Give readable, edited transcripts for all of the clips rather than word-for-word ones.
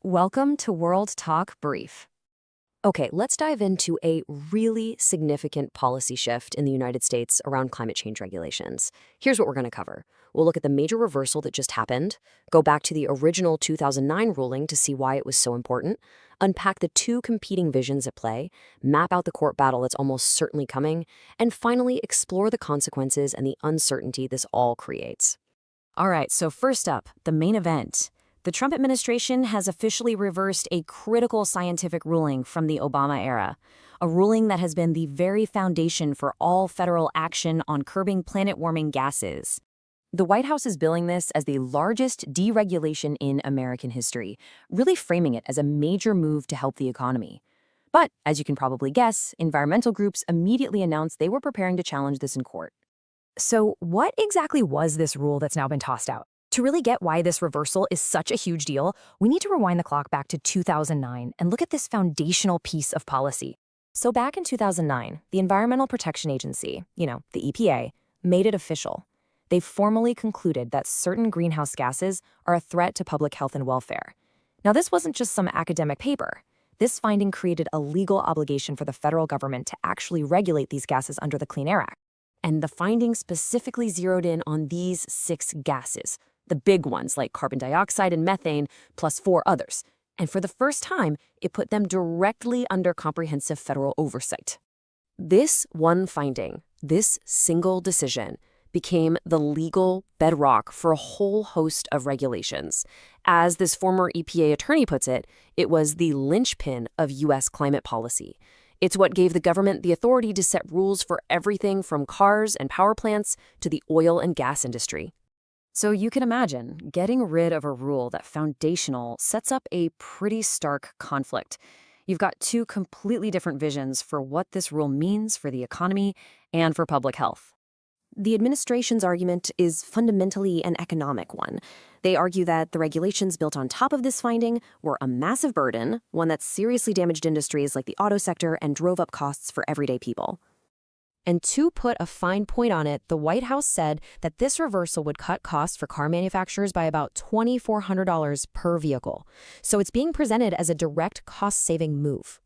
Welcome to World Talk Brief. Okay, let's dive into a really significant policy shift in the United States around climate change regulations. Here's what we're going to cover. We'll look at the major reversal that just happened, go back to the original 2009 ruling to see why it was so important, unpack the two competing visions at play, map out the court battle that's almost certainly coming, and finally explore the consequences and the uncertainty this all creates. All right, so first up, the main event. The Trump administration has officially reversed a critical scientific ruling from the Obama era, a ruling that has been the very foundation for all federal action on curbing planet-warming gases. The White House is billing this as the largest deregulation in American history, really framing it as a major move to help the economy. But, as you can probably guess, environmental groups immediately announced they were preparing to challenge this in court. So, what exactly was this rule that's now been tossed out? To really get why this reversal is such a huge deal, we need to rewind the clock back to 2009 and look at this foundational piece of policy. So back in 2009, the Environmental Protection Agency, the EPA, made it official. They formally concluded that certain greenhouse gases are a threat to public health and welfare. Now, this wasn't just some academic paper. This finding created a legal obligation for the federal government to actually regulate these gases under the Clean Air Act. And the finding specifically zeroed in on these 6 gases, the big ones like carbon dioxide and methane, plus 4 others. And for the first time, it put them directly under comprehensive federal oversight. This one finding, this single decision, became the legal bedrock for a whole host of regulations. As this former EPA attorney puts it, it was the linchpin of U.S. climate policy. It's what gave the government the authority to set rules for everything from cars and power plants to the oil and gas industry. So you can imagine, getting rid of a rule that foundational sets up a pretty stark conflict. You've got two completely different visions for what this rule means for the economy and for public health. The administration's argument is fundamentally an economic one. They argue that the regulations built on top of this finding were a massive burden, one that seriously damaged industries like the auto sector and drove up costs for everyday people. And to put a fine point on it, the White House said that this reversal would cut costs for car manufacturers by about $2,400 per vehicle. So it's being presented as a direct cost-saving move.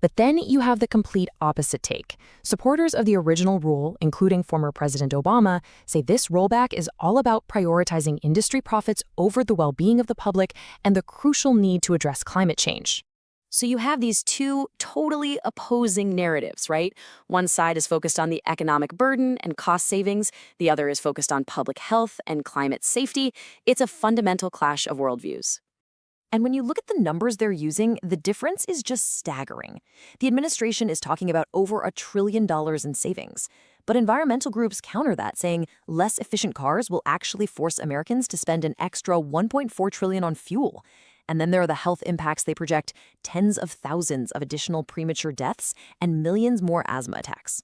But then you have the complete opposite take. Supporters of the original rule, including former President Obama, say this rollback is all about prioritizing industry profits over the well-being of the public and the crucial need to address climate change. So you have these two totally opposing narratives, right? One side is focused on the economic burden and cost savings. The other is focused on public health and climate safety. It's a fundamental clash of worldviews. And when you look at the numbers they're using, the difference is just staggering. The administration is talking about over $1 trillion in savings. But environmental groups counter that, saying less efficient cars will actually force Americans to spend an extra $1.4 trillion on fuel. And then there are the health impacts they project: tens of thousands of additional premature deaths and millions more asthma attacks.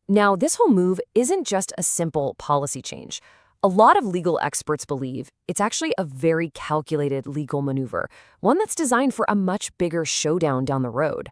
Now, this whole move isn't just a simple policy change. A lot of legal experts believe it's actually a very calculated legal maneuver, one that's designed for a much bigger showdown down the road.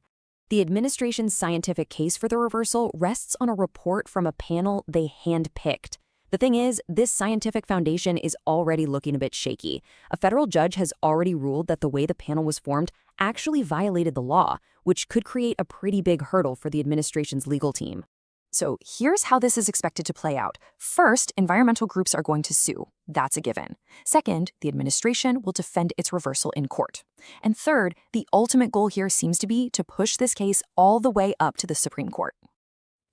The administration's scientific case for the reversal rests on a report from a panel they handpicked. The thing is, this scientific foundation is already looking a bit shaky. A federal judge has already ruled that the way the panel was formed actually violated the law, which could create a pretty big hurdle for the administration's legal team. So here's how this is expected to play out. First, environmental groups are going to sue. That's a given. Second, the administration will defend its reversal in court. And third, the ultimate goal here seems to be to push this case all the way up to the Supreme Court.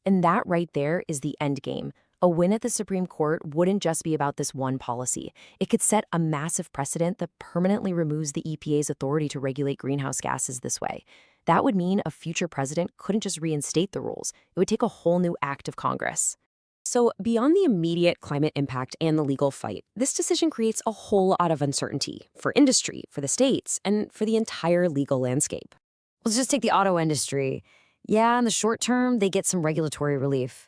And that right there is the end game. A win at the Supreme Court wouldn't just be about this one policy. It could set a massive precedent that permanently removes the EPA's authority to regulate greenhouse gases this way. That would mean a future president couldn't just reinstate the rules. It would take a whole new act of Congress. So beyond the immediate climate impact and the legal fight, this decision creates a whole lot of uncertainty for industry, for the states, and for the entire legal landscape. Let's just take the auto industry. Yeah, in the short term, they get some regulatory relief.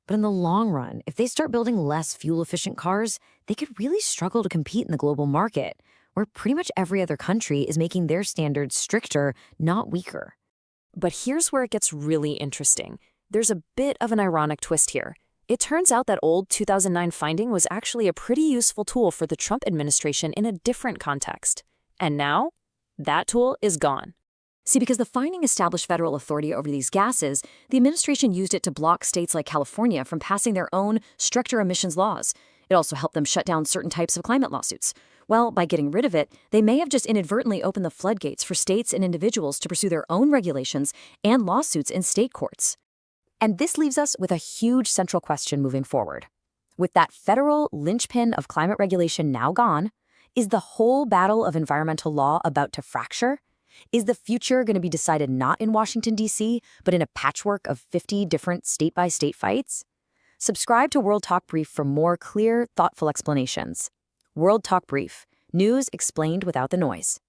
But in the long run, if they start building less fuel-efficient cars, they could really struggle to compete in the global market, where pretty much every other country is making their standards stricter, not weaker. But here's where it gets really interesting. There's a bit of an ironic twist here. It turns out that old 2009 finding was actually a pretty useful tool for the Trump administration in a different context. And now, That tool is gone. See, because the finding established federal authority over these gases, the administration used it to block states like California from passing their own stricter emissions laws. It also helped them shut down certain types of climate lawsuits. Well, by getting rid of it, they may have just inadvertently opened the floodgates for states and individuals to pursue their own regulations and lawsuits in state courts. And this leaves us with a huge central question moving forward. With that federal linchpin of climate regulation now gone, is the whole battle of environmental law about to fracture? Is the future going to be decided not in Washington, D.C., but in a patchwork of 50 different state-by-state fights? Subscribe to World Talk Brief for more clear, thoughtful explanations. World Talk Brief, news explained without the noise.